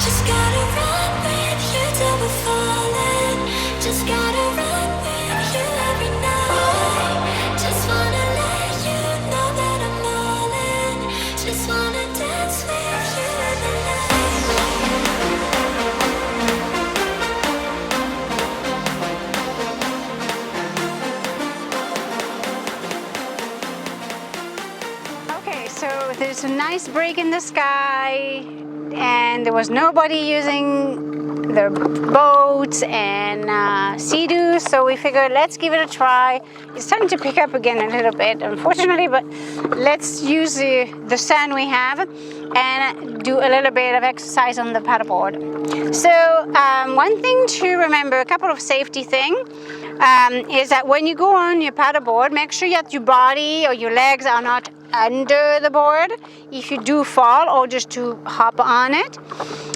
Just gotta run with you till we're falling. Just gotta run with you every night. Just wanna let you know that I'm all in. Just wanna dance with you in the night. Okay, so there's a nice break in the sky, and there was nobody using their boats and sea-doos, so we figured let's give it a try. It's starting to pick up again a little bit, unfortunately, but let's use the sand we have and do a little bit of exercise on the paddleboard. So one thing to remember, a couple of safety things, is that when you go on your paddleboard, make sure that your body or your legs are not under the board if you do fall, or just to hop on it.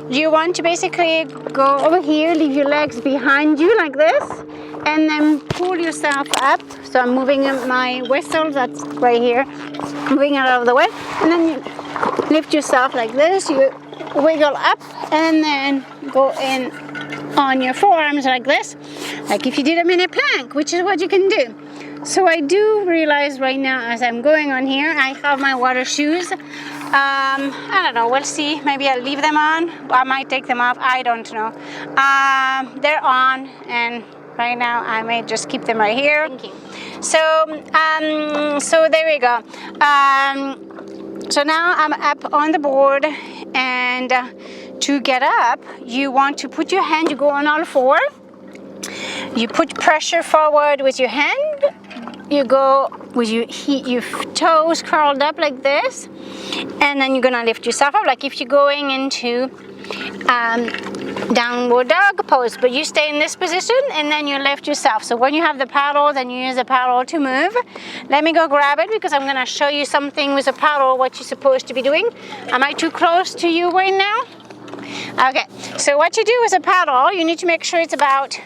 You want to basically go over here, leave your legs behind you like this, and then pull yourself up. So I'm moving my whistle, that's right here, moving it out of the way, and then you lift yourself like this, you wiggle up, and then go in on your forearms like this, like if you did a mini plank, which is what you can do. So I do realize right now as I'm going on here, I have my water shoes. I don't know, we'll see. Maybe I'll leave them on. I might take them off. I don't know. They're on, and right now I may just keep them right here. So there we go. So now I'm up on the board, and to get up, you want to put your hand, you go on all four. You put pressure forward with your hand. You go with your toes curled up like this, and then you're gonna lift yourself up like if you're going into downward dog pose, but you stay in this position and then you lift yourself. So when you have the paddle, then you use the paddle to move. Let me go grab it because I'm gonna show you something with a paddle, what you're supposed to be doing. Am I too close to you right now? Okay, so what you do with a paddle, you need to make sure it's about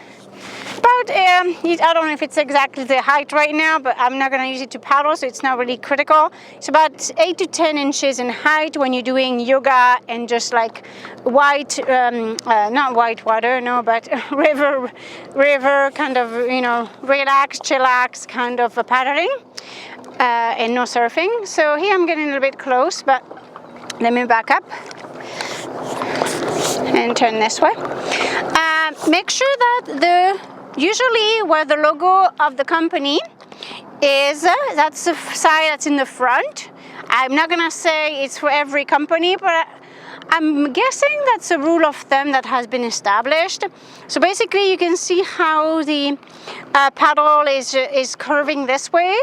I don't know if it's exactly the height right now, but I'm not going to use it to paddle, so it's not really critical. It's about 8 to 10 inches in height when you're doing yoga and just like not white water, no, but river kind of, relax, chillax kind of paddling, and no surfing. So here I'm getting a little bit close, but let me back up and turn this way. Make sure that usually where the logo of the company is, that's the side that's in the front. I'm not gonna say it's for every company, but I'm guessing that's a rule of thumb that has been established. So basically you can see how the paddle is curving this way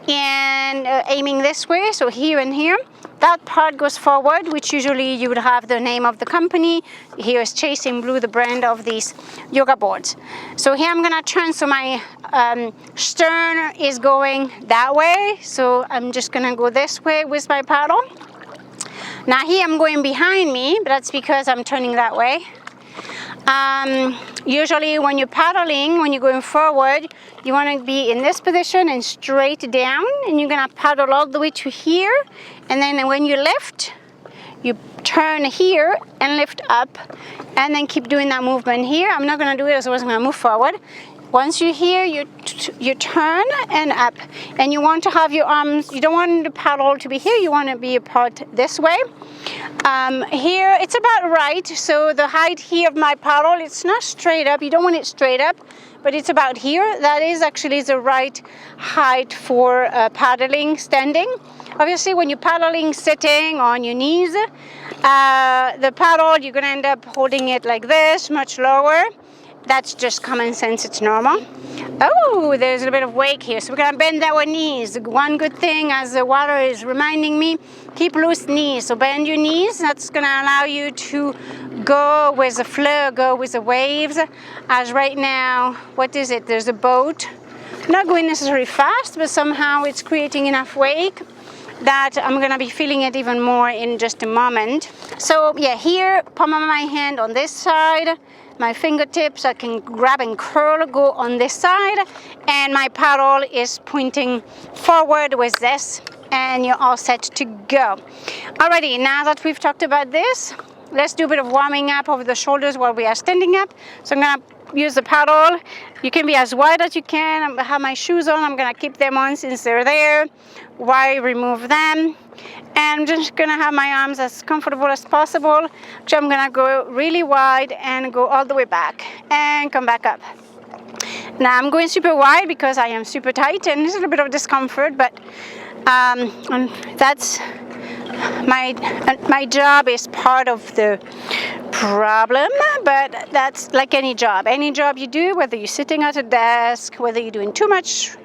and aiming this way, so here and here. That part goes forward, which usually you would have the name of the company. Here is Chasing Blue, the brand of these yoga boards. So here I'm gonna turn, so my stern is going that way, so I'm just gonna go this way with my paddle. Now here I'm going behind me, but that's because I'm turning that way. Usually when you're paddling, when you're going forward, you want to be in this position and straight down, and you're going to paddle all the way to here, and then when you lift, you turn here and lift up, and then keep doing that movement here. I'm not going to do it, otherwise I'm going to move forward. Once you're here, you turn and up, and you want to have your arms, you don't want the paddle to be here, you want to be apart this way. Here it's about right, so the height here of my paddle, it's not straight up, you don't want it straight up, but it's about here. That is actually the right height for paddling standing. Obviously when you're paddling sitting on your knees, the paddle, you're going to end up holding it like this, much lower. That's just common sense, it's normal. Oh, there's a bit of wake here, so we're gonna bend our knees. One good thing, as the water is reminding me, keep loose knees. So bend your knees, that's gonna allow you to go with the flow, go with the waves. As right now, what is it? There's a boat, not going necessarily fast, but somehow it's creating enough wake that I'm gonna be feeling it even more in just a moment. So yeah, here, palm of my hand on this side, my fingertips, I can grab and curl, go on this side, and my paddle is pointing forward with this, and you're all set to go. Alrighty, now that we've talked about this, let's do a bit of warming up over the shoulders while we are standing up. So I'm gonna use the paddle. You can be as wide as you can. I have my shoes on. I'm gonna keep them on since they're there. Why remove them? And I'm just gonna have my arms as comfortable as possible. So I'm gonna go really wide and go all the way back and come back up. Now I'm going super wide because I am super tight and there's a little bit of discomfort, but and that's my job is part of the problem, but that's like any job you do, whether you're sitting at a desk, whether you're doing too much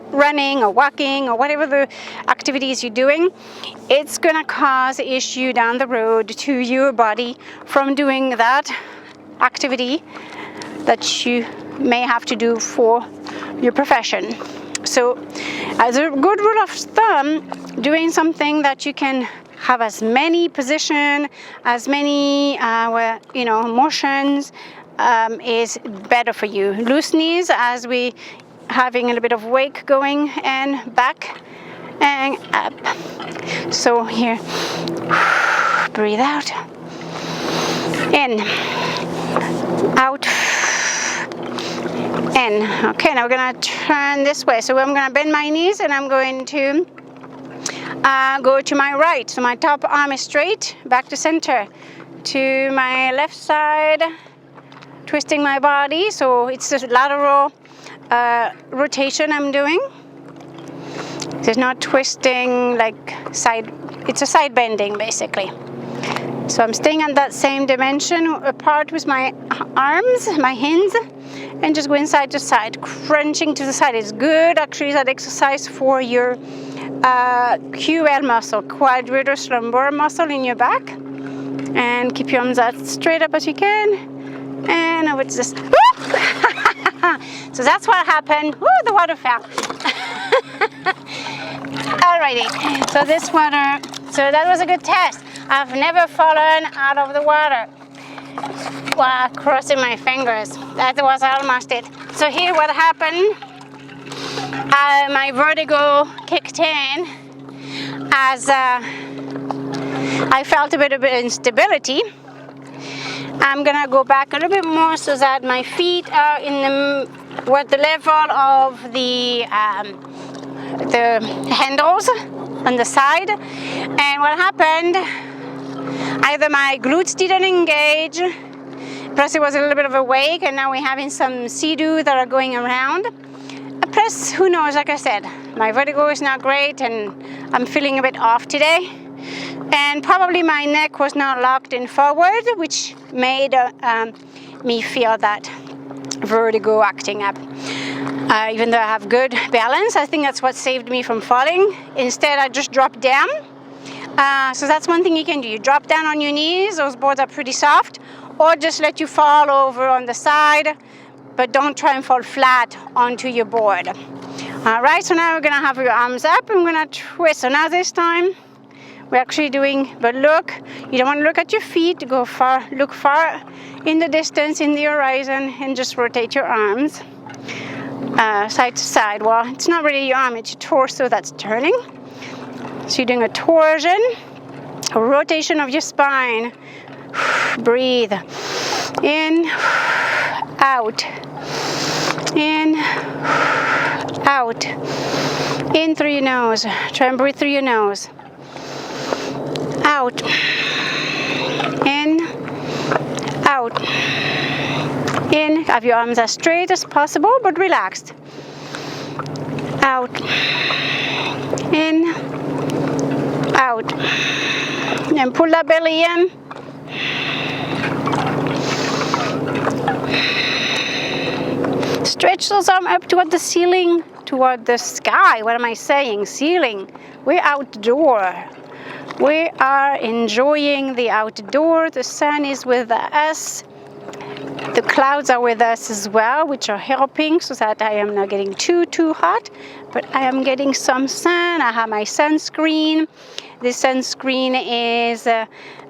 running or walking or whatever the activities you're doing, it's gonna cause issue down the road to your body from doing that activity that you may have to do for your profession. So as a good rule of thumb, doing something that you can have as many position, as many motions is better for you. Loose knees as we having a little bit of wake going and back and up. So here, breathe out, in, out, in. Okay, now we're gonna turn this way. So I'm gonna bend my knees and I'm going to go to my right. So my top arm is straight, back to center. To my left side, twisting my body. So it's a lateral rotation I'm doing. It's not twisting like side, it's a side bending basically. So I'm staying on that same dimension apart with my arms, my hands, and just going side to side, crunching to the side. It's good actually, that exercise for your QL muscle, quadratus lumbar muscle in your back. And keep your arms as straight up as you can. And over to this. So that's what happened. Woo, the water fell. Alrighty, so this water, so that was a good test. I've never fallen out of the water while crossing my fingers. That was almost it. So here what happened, my vertigo kicked in as I felt a bit of instability. I'm gonna go back a little bit more so that my feet are in the level of the handles on the side. And what happened, either my glutes didn't engage, plus it was a little bit of a wake, and now we're having some sea-doo that are going around. Plus, who knows, like I said, my vertigo is not great and I'm feeling a bit off today. And probably my neck was not locked in forward, which made me feel that vertigo acting up. Even though I have good balance, I think that's what saved me from falling. Instead, I just dropped down. So that's one thing you can do. You drop down on your knees, those boards are pretty soft, or just let you fall over on the side, but don't try and fall flat onto your board. All right, so now we're gonna have your arms up and we're gonna twist. So now this time, we're actually doing, but look, you don't want to look at your feet, go far, look far in the distance, in the horizon, and just rotate your arms side to side. Well, it's not really your arm, it's your torso that's turning. So you're doing a torsion, a rotation of your spine. Breathe in, out, in, out, in through your nose. Try and breathe through your nose. Out, in, out, in. Have your arms as straight as possible, but relaxed. Out, in, out. And pull that belly in. Stretch those arms up toward the ceiling, toward the sky. What am I saying? Ceiling. We're outdoor. We are enjoying the outdoor. The sun is with us. The clouds are with us as well, which are helping so that I am not getting too hot, but I am getting some sun. I have my sunscreen. This sunscreen is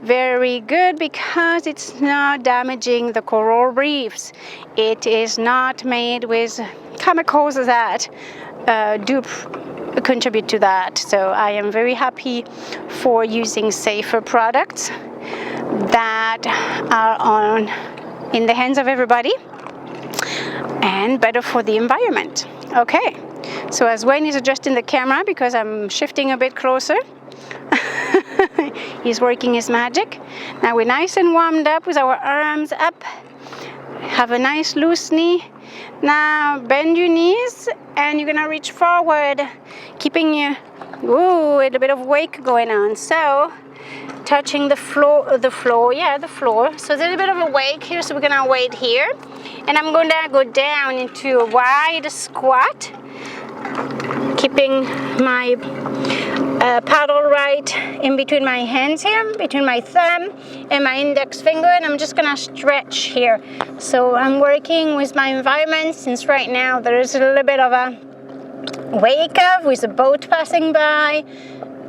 very good because it's not damaging the coral reefs. It is not made with chemicals that do contribute to that. So I am very happy for using safer products that are in the hands of everybody and better for the environment. Okay, so as Wayne is adjusting the camera because I'm shifting a bit closer, he's working his magic. Now we're nice and warmed up with our arms up. Have a nice loose knee. Now bend your knees and you're gonna reach forward, keeping your a little bit of wake going on. So touching the floor. So there's a little bit of a wake here, so we're gonna wait here. And I'm gonna go down into a wide squat, keeping my paddle right in between my hands here, between my thumb and my index finger, and I'm just gonna stretch here. So I'm working with my environment, since right now there is a little bit of a wake up with a boat passing by,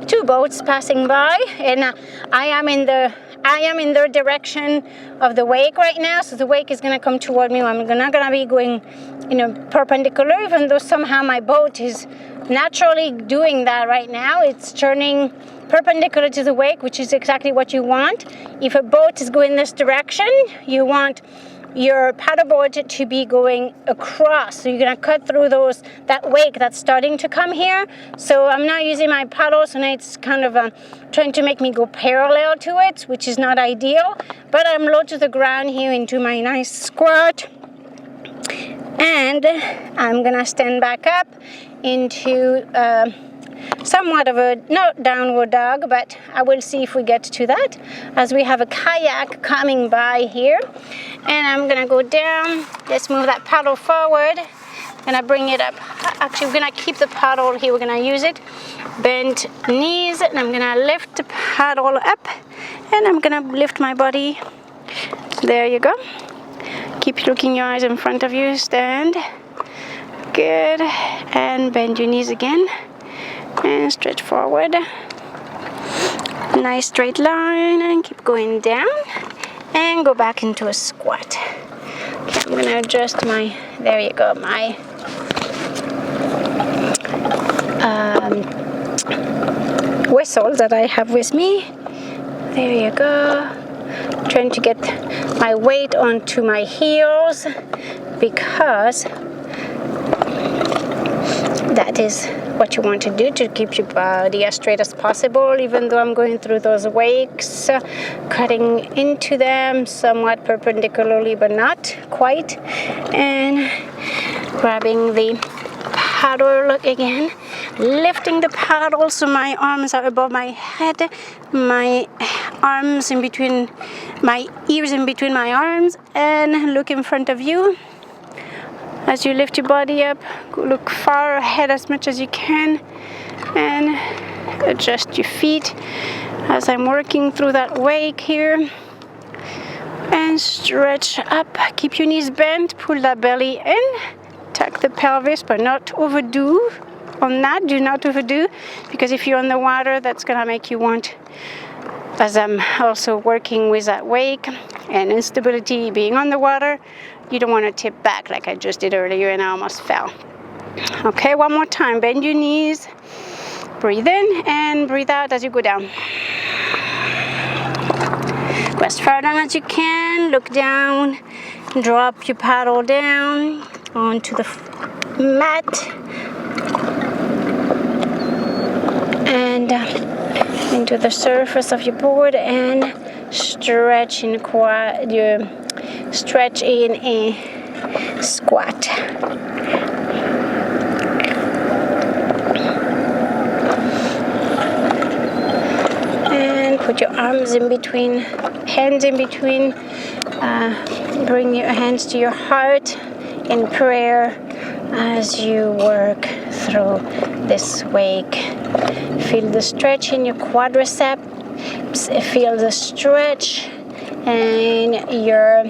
2 boats passing by, and I am in the direction of the wake right now. So the wake is gonna come toward me. I'm not gonna be going, perpendicular, even though somehow my boat is naturally doing that right now. It's turning perpendicular to the wake, which is exactly what you want. If a boat is going this direction, you want your paddleboard to be going across. So you're gonna cut through that wake that's starting to come here. So I'm not using my paddle, so now it's kind of trying to make me go parallel to it, which is not ideal. But I'm low to the ground here into my nice squat. And I'm gonna stand back up into somewhat of a, not downward dog, but I will see if we get to that, as we have a kayak coming by here. And I'm gonna go down. Let's move that paddle forward. Gonna bring it up. Actually, we're gonna keep the paddle here. We're gonna use it. Bend knees, and I'm gonna lift the paddle up, and I'm gonna lift my body. There you go. Keep looking your eyes in front of you. Stand. Good. And bend your knees again. And stretch forward. Nice straight line, and keep going down. And go back into a squat. Okay, I'm gonna adjust my, there you go, my whistle that I have with me. There you go. Trying to get my weight onto my heels, because that is what you want to do to keep your body as straight as possible, even though I'm going through those wakes, cutting into them somewhat perpendicularly, but not quite, and grabbing the paddle again, lifting the paddle so my arms are above my head, my arms in between, my ears in between my arms, and look in front of you. As you lift your body up, look far ahead as much as you can, and adjust your feet as I'm working through that wake here. And stretch up. Keep your knees bent, pull that belly in, tuck the pelvis, but not overdo on that. Do not overdo, because if you're on the water, that's gonna make you want, as I'm also working with that wake and instability being on the water, you don't want to tip back like I just did earlier and I almost fell. Okay, one more time. Bend your knees. Breathe in and breathe out as you go down. Go as far down as you can. Look down. Drop your paddle down onto the mat. And into the surface of your board, and stretch in stretch in a squat. And put your arms in between, hands in between. Bring your hands to your heart in prayer as you work through this wake. Feel the stretch in your quadriceps. Feel the stretch in your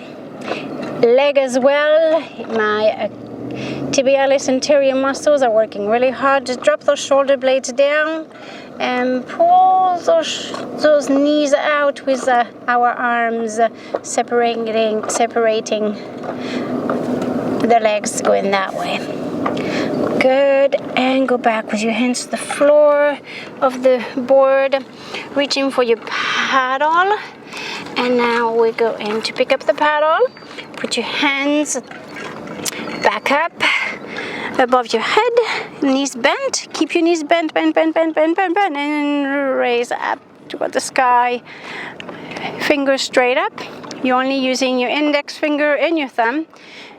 leg as well. My tibialis anterior muscles are working really hard. Just drop those shoulder blades down and pull those knees out with our arms separating the legs, going that way. Good, and go back with your hands to the floor of the board, reaching for your paddle. And now we go in to pick up the paddle. Put your hands back up above your head, knees bent. Keep your knees bent, bend, and raise up toward the sky. Fingers straight up. You're only using your index finger and your thumb.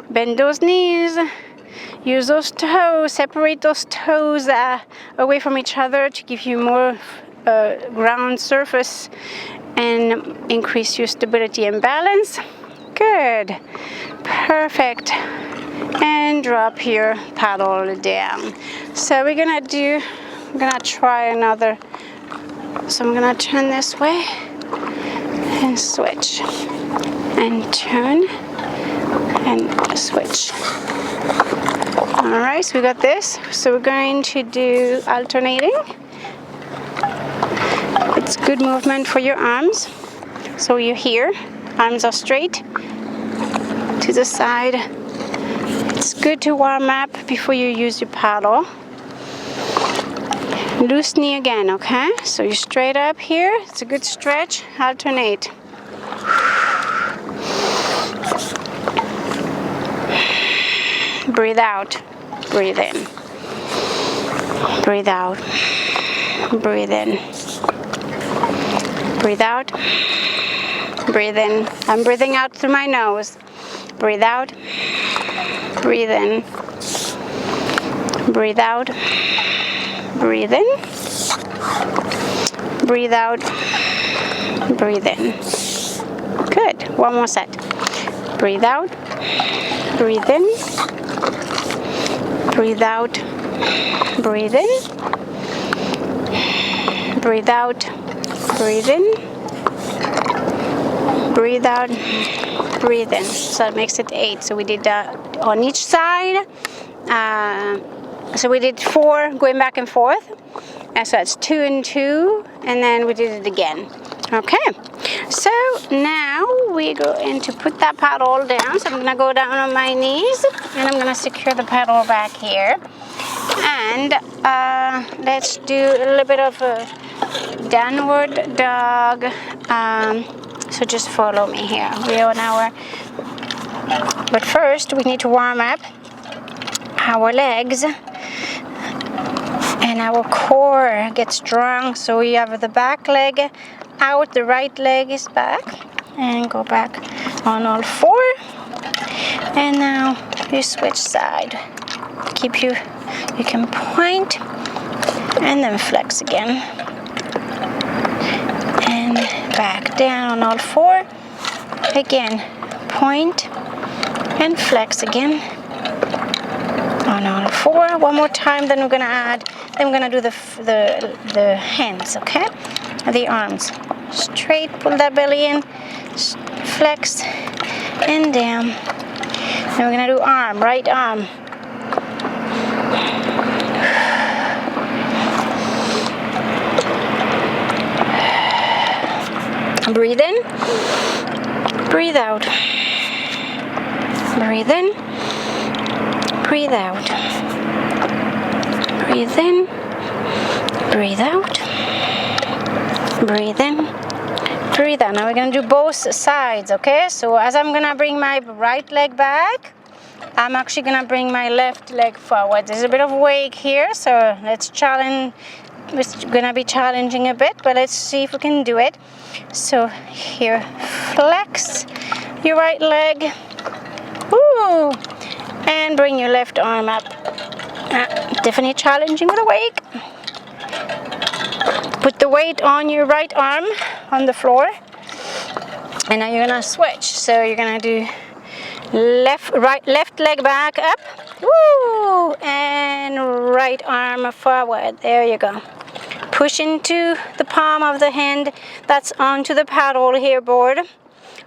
Bend those knees. Use those toes. Separate those toes away from each other to give you more ground surface and increase your stability and balance. Good. Perfect. And drop your paddle down. So we're gonna try another. So I'm gonna turn this way and switch and turn and switch. All right, so we got this. So we're going to do alternating. It's good movement for your arms. So you're here, arms are straight to the side. It's good to warm up before you use your paddle. Loose knee again, okay? So you're straight up here. It's a good stretch. Alternate. Breathe out. Breathe in. Breathe out. Breathe in. Breathe out. Breathe in. I'm breathing out through my nose. Breathe out. Breathe in. Breathe out. Breathe in. Breathe out. Breathe in. Good. One more set. Breathe out. Breathe in. Breathe out. Breathe in. Breathe out. Breathe in. Breathe out. Breathe in. So that makes it 8. So we did that on each side. So we did 4 going back and forth. And so that's 2 and 2. And then we did it again. Okay. So now we go in to put that paddle down. So I'm going to go down on my knees. And I'm going to secure the paddle back here. And let's do a little bit of a downward dog. So just follow me here. We're on our... But first, we need to warm up our legs. And our core gets strong. So we have the back leg out, the right leg is back. And go back on all 4. And now you switch side. You can point and then flex again. And back down on all 4. Again, point and flex again. On all 4. One more time, then we're gonna do the hands, okay? The arms. Straight, pull that belly in, flex, and down. Then we're gonna do arm, right arm. Breathe in, breathe out. Breathe in, breathe out. Breathe in, breathe out. Breathe in, breathe out. Now we're going to do both sides, okay? So as I'm going to bring my right leg back, I'm actually going to bring my left leg forward. There's a bit of wake here, so let's challenge. It's going to be challenging a bit, but let's see if we can do it. So here, flex your right leg. Woo! And bring your left arm up. Definitely challenging with a wake. Put the weight on your right arm on the floor. And now you're gonna switch. So you're gonna do left leg back up. Woo! And right arm forward. There you go. Push into the palm of the hand that's onto the paddle here board.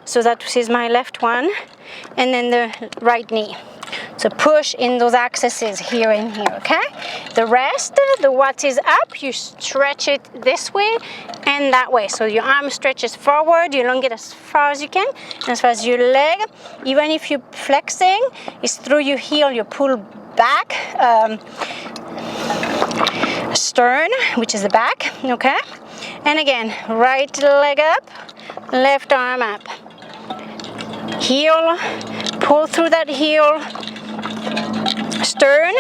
So that is my left one. And then the right knee. So push in those accesses here and here, okay? The rest, the what is up, you stretch it this way and that way. So your arm stretches forward, you elongate as far as you can, and as far as your leg. Even if you're flexing, it's through your heel, you pull back, stern, which is the back, okay? And again, right leg up, left arm up. Heel, pull through that heel, stern.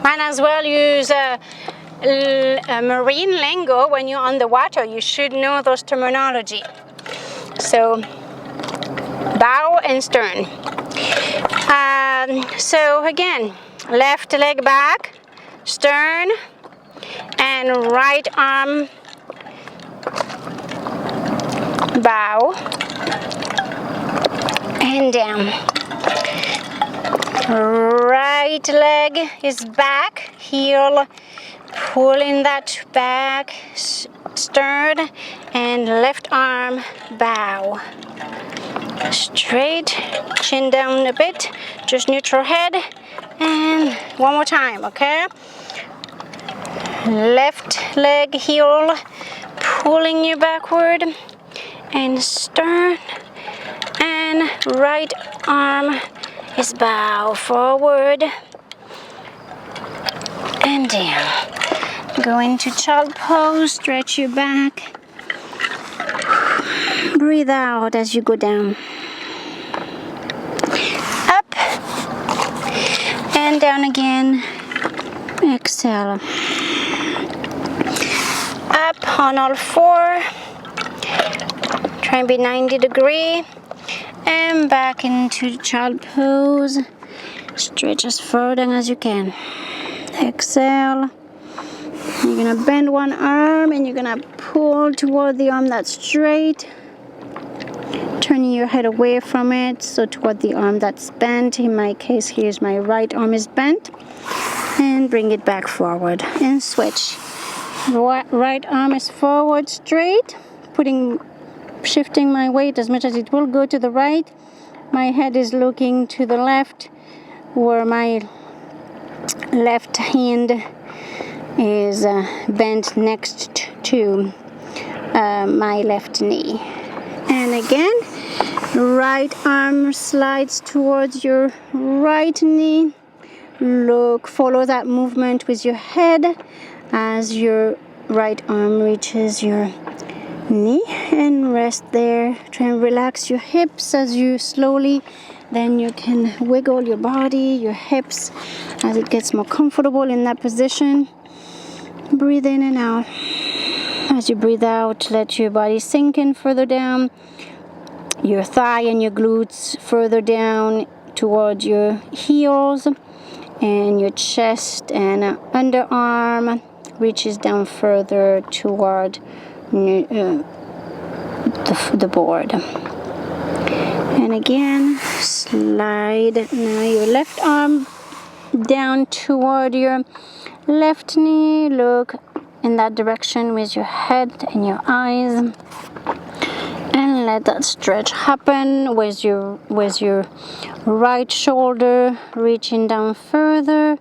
Might as well use a marine lingo when you're on the water. You should know those terminology. So, bow and stern. So again, left leg back, stern, and right arm bow and down. Right leg is back, heel, pulling that back, stern, and left arm bow. Straight, chin down a bit, just neutral head, and one more time, okay? Left leg, heel, pulling you backward, and stern, and right arm is bow forward and down. Go into child pose, stretch your back. Breathe out as you go down. Up and down again. Exhale. Up on all four. Try and be 90 degrees. And back into child pose. Stretch as far down as you can. Exhale. You're gonna bend one arm and you're gonna pull toward the arm that's straight. Turning your head away from it, so toward the arm that's bent. In my case, here's my right arm is bent. And bring it back forward and switch. Right arm is forward straight, shifting my weight as much as it will go to the right. My head is looking to the left, where my left hand is bent next to my left knee. And again, right arm slides towards your right knee. Follow that movement with your head as your right arm reaches your knee, and rest there. Try and relax your hips as you slowly, then you can wiggle your body, your hips, as it gets more comfortable in that position. Breathe in and out. As you breathe out, let your body sink in further down, your thigh and your glutes further down towards your heels, and your chest and underarm reaches down further toward the board. And again, slide now your left arm down toward your left knee. Look in that direction with your head and your eyes, and let that stretch happen with your right shoulder reaching down further.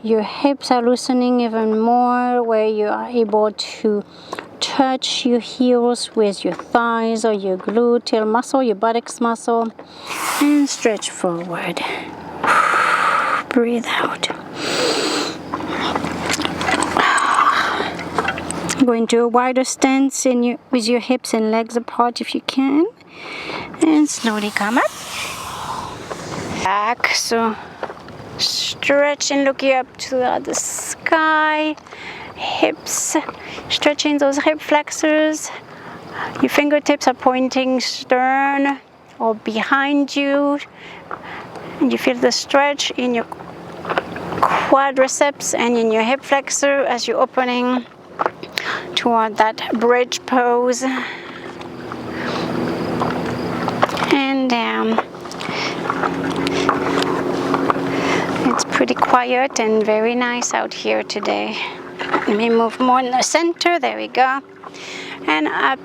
Your hips are loosening even more, where you are able to touch your heels with your thighs or your gluteal muscle, your buttocks muscle, and stretch forward. Breathe out. Go into a wider stance with your hips and legs apart if you can, and slowly come up. Back, so stretch and looking up to the sky. Hips, stretching those hip flexors. Your fingertips are pointing stern or behind you, and you feel the stretch in your quadriceps and in your hip flexor as you're opening toward that bridge pose. And down. It's pretty quiet and very nice out here today. Let me move more in the center. There we go. And up.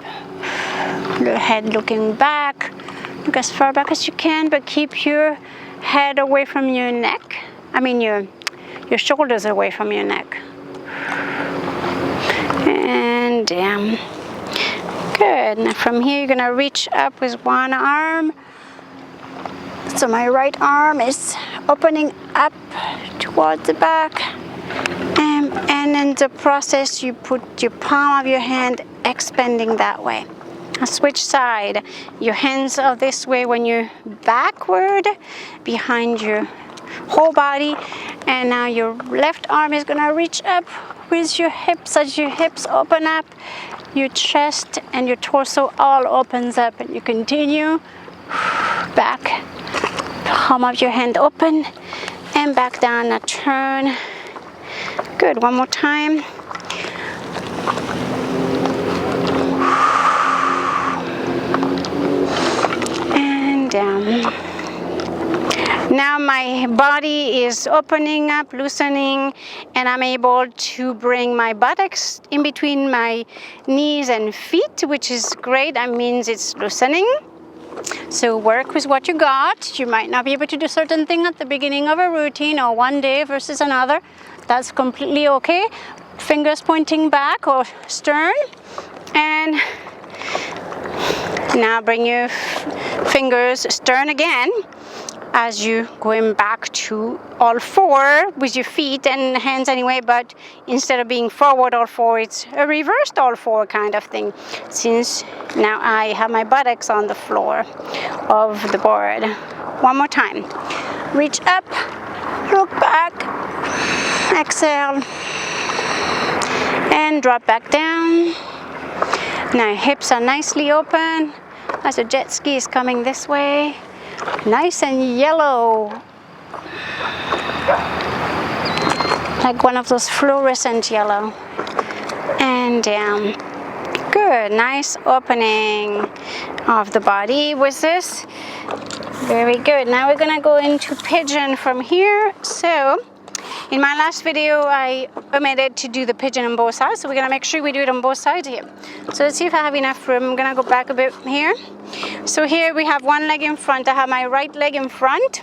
Your head looking back. Look as far back as you can, but keep your head away from your neck. I mean your shoulders away from your neck. And down. Good. Now from here you're gonna reach up with one arm. So my right arm is opening up towards the back. And in the process you put your palm of your hand expanding that way. Now switch side. Your hands are this way when you're backward behind your whole body, and now your left arm is gonna reach up with your hips. As your hips open up, your chest and your torso all opens up, and you continue back, palm of your hand open and back down. Now turn. Good. One more time. And down. Now my body is opening up, loosening, and I'm able to bring my buttocks in between my knees and feet, which is great. That means it's loosening. So work with what you got. You might not be able to do certain things at the beginning of a routine or one day versus another. That's completely okay. Fingers pointing back or stern. And now bring your fingers stern again as you going back to all four with your feet and hands anyway, but instead of being forward all four, it's a reversed all four kind of thing, since now I have my buttocks on the floor of the board. One more time. Reach up, look back, exhale, and drop back down. Now hips are nicely open as a jet ski is coming this way. Nice and yellow, like one of those fluorescent yellow. And down. Good. Nice opening of the body with this. Very good. Now we're gonna go into pigeon from here. So in my last video I omitted to do the pigeon on both sides, so we're gonna make sure we do it on both sides here. So let's see if I have enough room. I'm gonna go back a bit here. So here we have one leg in front. I have my right leg in front,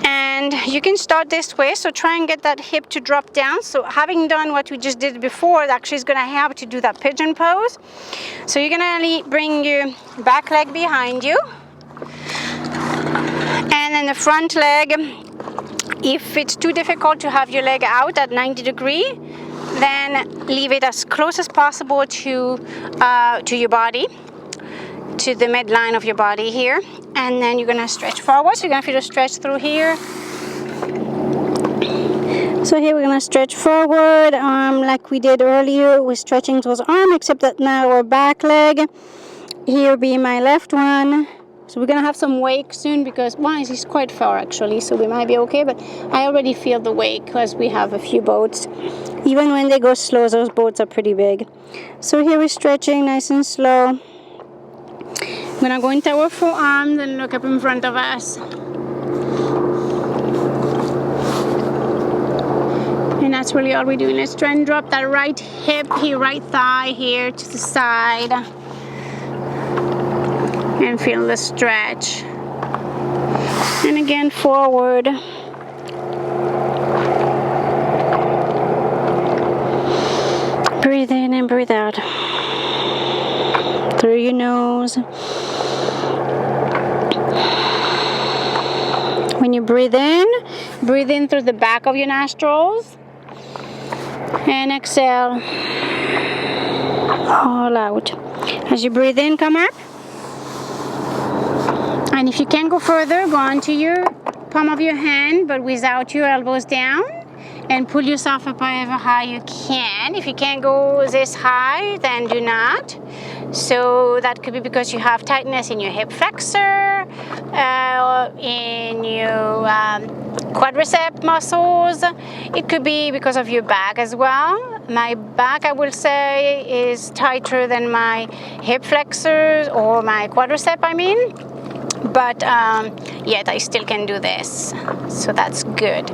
and you can start this way. So try and get that hip to drop down. So having done what we just did before, it actually is gonna help to do that pigeon pose. So you're gonna bring your back leg behind you, and then the front leg, if it's too difficult to have your leg out at 90 degrees, then leave it as close as possible to your body, to the midline of your body here. And then you're gonna stretch forward. So you're gonna feel a stretch through here. So here we're gonna stretch forward, like we did earlier with stretching those arms, except that now our back leg, here be my left one. So we're gonna have some wake soon, because one is quite far actually, so we might be okay, but I already feel the wake because we have a few boats. Even when they go slow, those boats are pretty big. So here we're stretching nice and slow. I'm gonna go into our forearms and look up in front of us. And that's really all we're doing. Let's try and drop that right hip here, right thigh here to the side. And feel the stretch. And again, forward. Breathe in and breathe out. Through your nose. When you breathe in through the back of your nostrils. And exhale. All out. As you breathe in, come up. And if you can go further, go onto your palm of your hand, but without your elbows down, and pull yourself up however high you can. If you can't go this high, then do not. So that could be because you have tightness in your hip flexor, in your quadricep muscles. It could be because of your back as well. My back, I will say, is tighter than my hip flexors, or my quadricep, I mean. but yet I still can do this, so that's good.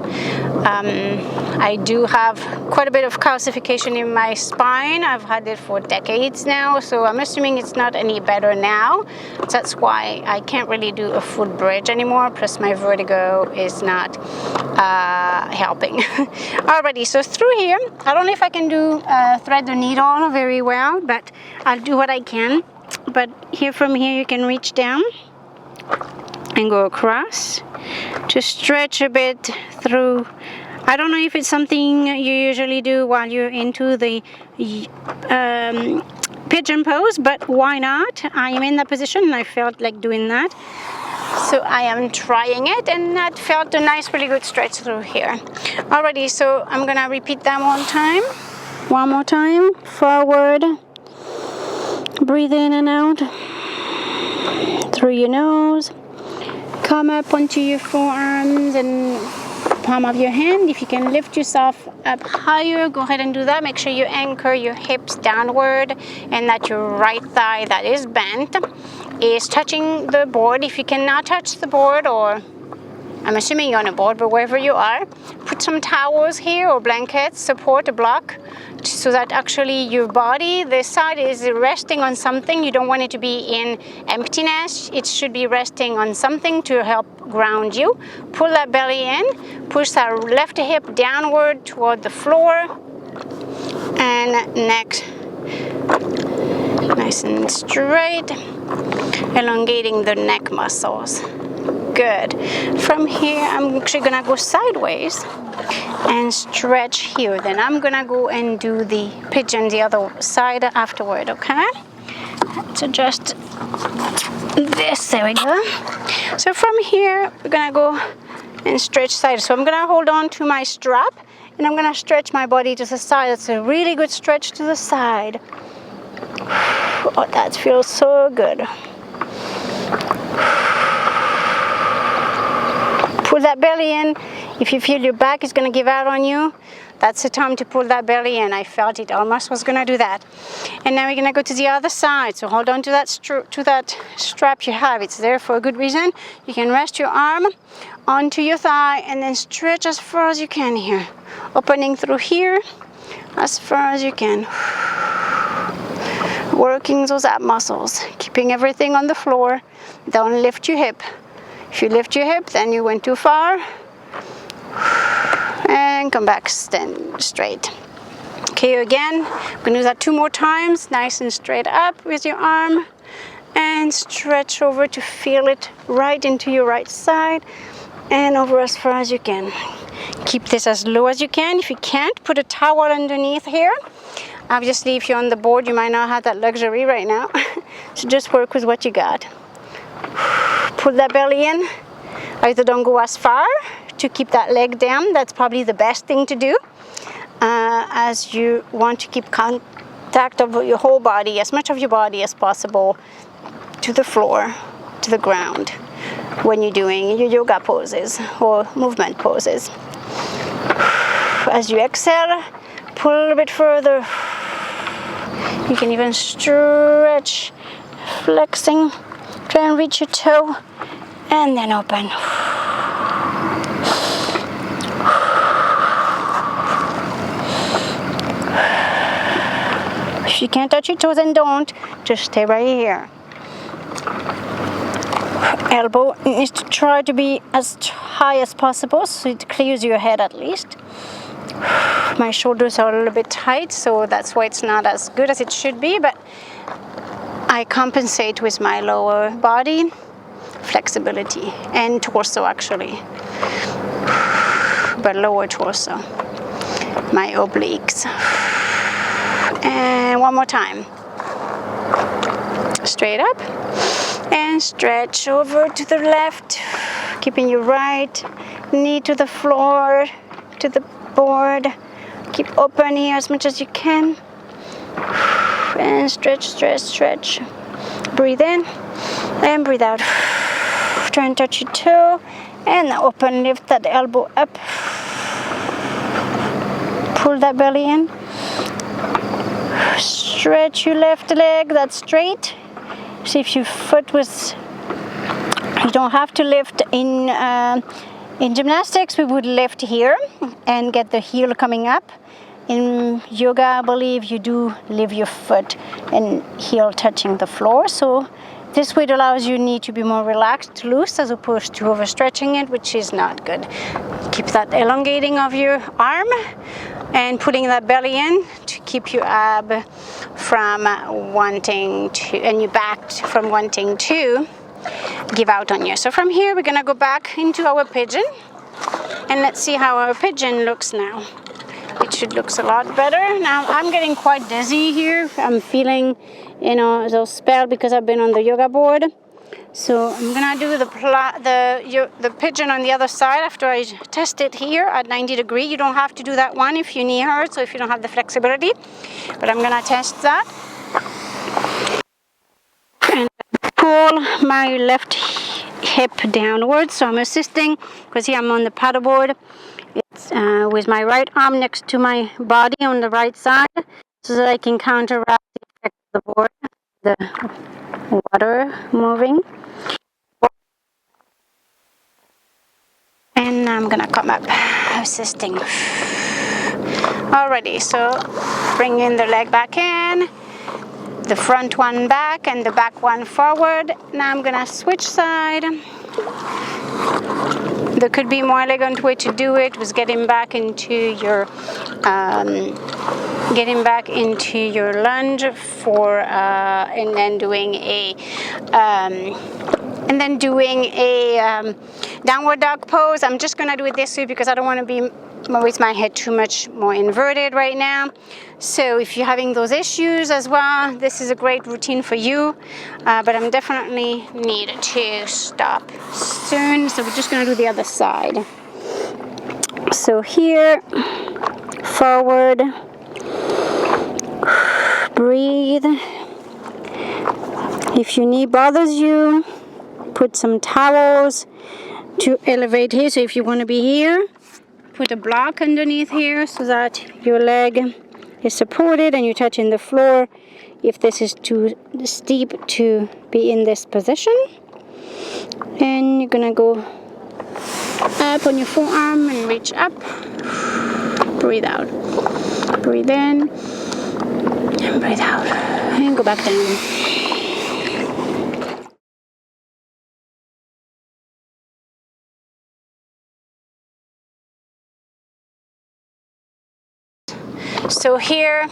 I do have quite a bit of calcification in my spine. I've had it for decades now, so I'm assuming it's not any better now. That's why I can't really do a foot bridge anymore, plus my vertigo is not helping. Alrighty, so through here, I don't know if I can do thread the needle very well, but I'll do what I can. But here, from here, you can reach down and go across to stretch a bit through. I don't know if it's something you usually do while you're into the pigeon pose, but why not? I am in that position and I felt like doing that. So I am trying it, and that felt a nice, really good stretch through here. Alrighty, so I'm gonna repeat that one more time. Forward. Breathe in and out through your nose. Come up onto your forearms and palm of your hand. If you can lift yourself up higher, go ahead and do that. Make sure you anchor your hips downward and that your right thigh that is bent is touching the board. If you cannot touch the board, or I'm assuming you're on a board, but wherever you are, put some towels here or blankets, support a block, so that actually your body, the side is resting on something. You don't want it to be in emptiness. It should be resting on something to help ground you. Pull that belly in, push that left hip downward toward the floor, and neck nice and straight, elongating the neck muscles. Good. From here, I'm actually gonna go sideways and stretch here. Then I'm gonna go and do the pigeon the other side afterward, okay? So just this, there we go. So from here, we're gonna go and stretch side. So I'm gonna hold on to my strap and I'm gonna stretch my body to the side. It's a really good stretch to the side. Oh, that feels so good. Pull that belly in. If you feel your back is going to give out on you, that's the time to pull that belly in. I felt it almost was going to do that. And now we're going to go to the other side. So hold on to that strap you have. It's there for a good reason. You can rest your arm onto your thigh and then stretch as far as you can here. Opening through here as far as you can. Working those ab muscles. Keeping everything on the floor. Don't lift your hip. If you lift your hip, then you went too far. And come back, stand straight. Okay, again, I'm gonna do that 2 more times. Nice and straight up with your arm. And stretch over to feel it right into your right side. And over as far as you can. Keep this as low as you can. If you can't, put a towel underneath here. Obviously, if you're on the board, you might not have that luxury right now. So just work with what you got. Pull that belly in. Either don't go as far to keep that leg down. That's probably the best thing to do, as you want to keep contact of your whole body, as much of your body as possible, to the floor, to the ground, when you're doing your yoga poses or movement poses. As you exhale, pull a little bit further. You can even stretch, flexing. Try and reach your toe, and then open. If you can't touch your toes, then don't. Just stay right here. Elbow needs to try to be as high as possible, so it clears your head at least. My shoulders are a little bit tight, so that's why it's not as good as it should be, but I compensate with my lower body flexibility and torso actually, but lower torso, my obliques. And one more time. Straight up and stretch over to the left, keeping your right knee to the floor, to the board. Keep open here as much as you can. And stretch, stretch, stretch. Breathe in and breathe out. Try and touch your toe and open, lift that elbow up. Pull that belly in. Stretch your left leg, that's straight. See if your foot was You don't have to lift in gymnastics. We would lift here and get the heel coming up. In yoga, I believe you do leave your foot and heel touching the floor. So this weight allows your knee to be more relaxed, loose, as opposed to overstretching it, which is not good. Keep that elongating of your arm and putting that belly in to keep your ab from wanting to, and your back from wanting to give out on you. So from here, we're gonna go back into our pigeon, and let's see how our pigeon looks now. It should look a lot better. Now I'm getting quite dizzy here. I'm feeling, you know, a little spell because I've been on the yoga board. So I'm gonna do the pigeon on the other side after I test it here at 90 degrees. You don't have to do that one if your knee hurts or if you don't have the flexibility, but I'm gonna test that. And pull my left hip downwards, so I'm assisting because here I'm on the paddleboard. It's with my right arm next to my body on the right side, so that I can counteract the effect of the board, the water moving. And I'm gonna come up, assisting. Alrighty, so bring in the leg back in, the front one back and the back one forward. Now I'm gonna switch side. There could be more elegant way to do it, was getting back into your lunge for and then doing a downward dog pose. I'm just gonna do it this way because I don't want to be with my head too much more inverted right now. So if you're having those issues as well, this is a great routine for you, but I'm definitely need to stop soon. So we're just gonna do the other side. So here, forward, breathe. If your knee bothers you, put some towels to elevate here. So if you want to be here, put a block underneath here so that your leg is supported and you're touching the floor if this is too steep to be in this position. And you're gonna go up on your forearm and reach up. Breathe out. Breathe in and breathe out. And go back down. So here,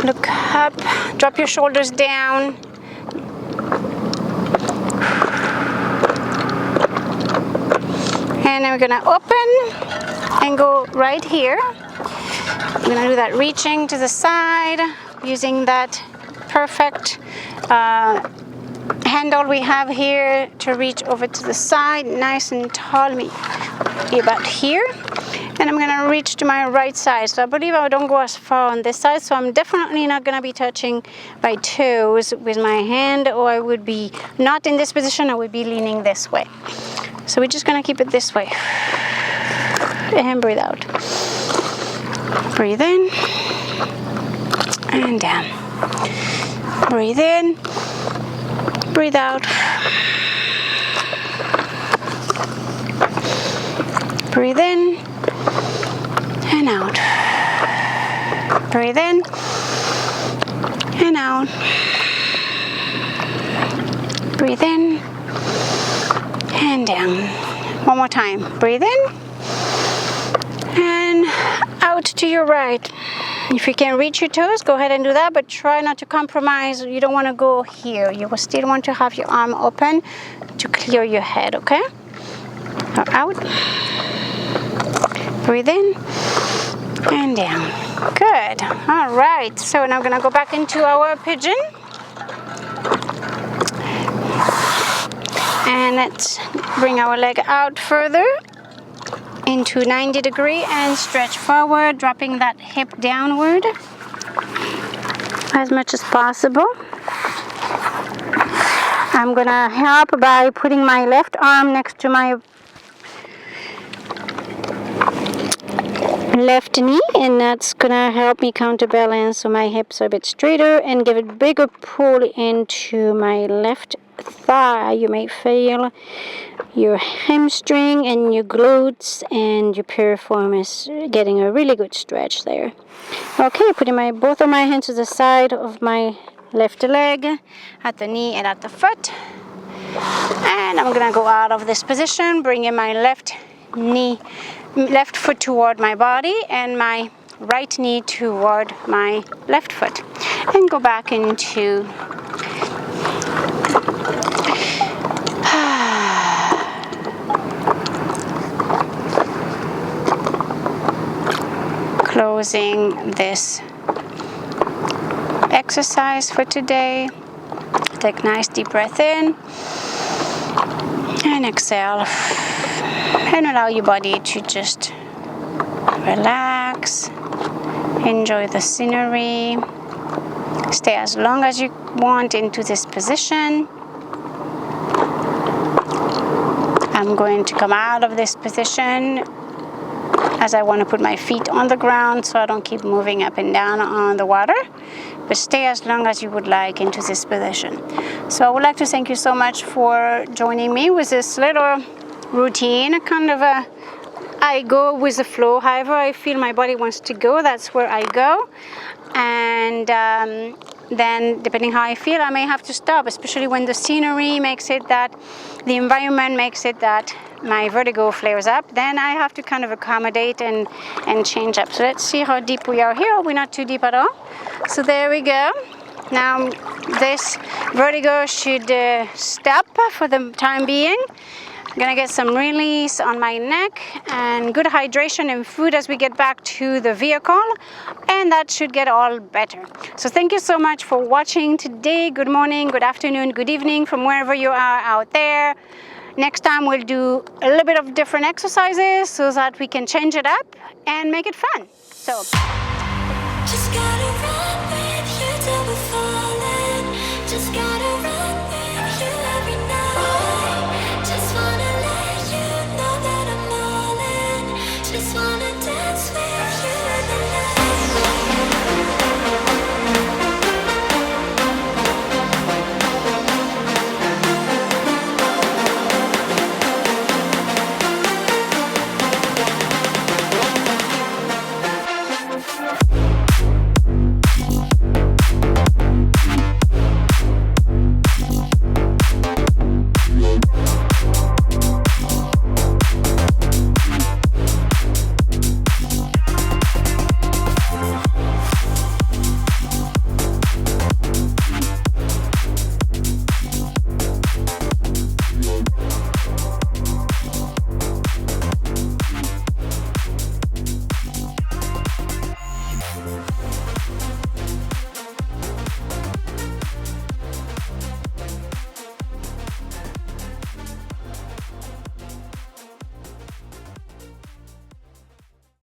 look up, drop your shoulders down. And then we're gonna open and go right here. We're gonna do that reaching to the side, using that perfect handle we have here to reach over to the side, nice and tall, about here. And I'm gonna reach to my right side. So I believe I don't go as far on this side, so I'm definitely not gonna be touching my toes with my hand, or I would be not in this position, I would be leaning this way. So we're just gonna keep it this way. And breathe out. Breathe in and down. Breathe in, breathe out. Breathe in and out. Breathe in and out. Breathe in and down. One more time. Breathe in and out to your right. If you can reach your toes, go ahead and do that, but try not to compromise. You don't want to go here. You will still want to have your arm open to clear your head, okay? Out. Breathe in and down. Good. All right. So now I'm going to go back into our pigeon. And let's bring our leg out further into 90 degree and stretch forward, dropping that hip downward as much as possible. I'm going to help by putting my left arm next to my left knee, and that's gonna help me counterbalance so my hips are a bit straighter and give a bigger pull into my left thigh. You may feel your hamstring and your glutes, and your piriform is getting a really good stretch there. Okay, putting both of my hands to the side of my left leg, at the knee and at the foot. And I'm gonna go out of this position, bringing my left foot toward my body and my right knee toward my left foot, and go back into closing this exercise for today. Take a nice deep breath in and exhale, and allow your body to just relax, enjoy the scenery. Stay as long as you want into this position. I'm going to come out of this position as I want to put my feet on the ground so I don't keep moving up and down on the water, but stay as long as you would like into this position. So I would like to thank you so much for joining me with this little routine, kind of I go with the flow. However I feel my body wants to go, that's where I go. And then depending how I feel, I may have to stop, especially when the scenery makes it that, the environment makes it that my vertigo flares up. Then I have to kind of accommodate and change up. So let's see how deep we are here. We're not too deep at all. So there we go. Now this vertigo should stop for the time being. I'm gonna get some release on my neck and good hydration and food as we get back to the vehicle, and that should get all better. So thank you so much for watching today. Good morning, good afternoon, good evening from wherever you are out there. Next time we'll do a little bit of different exercises so that we can change it up and make it fun. So Just gotta run.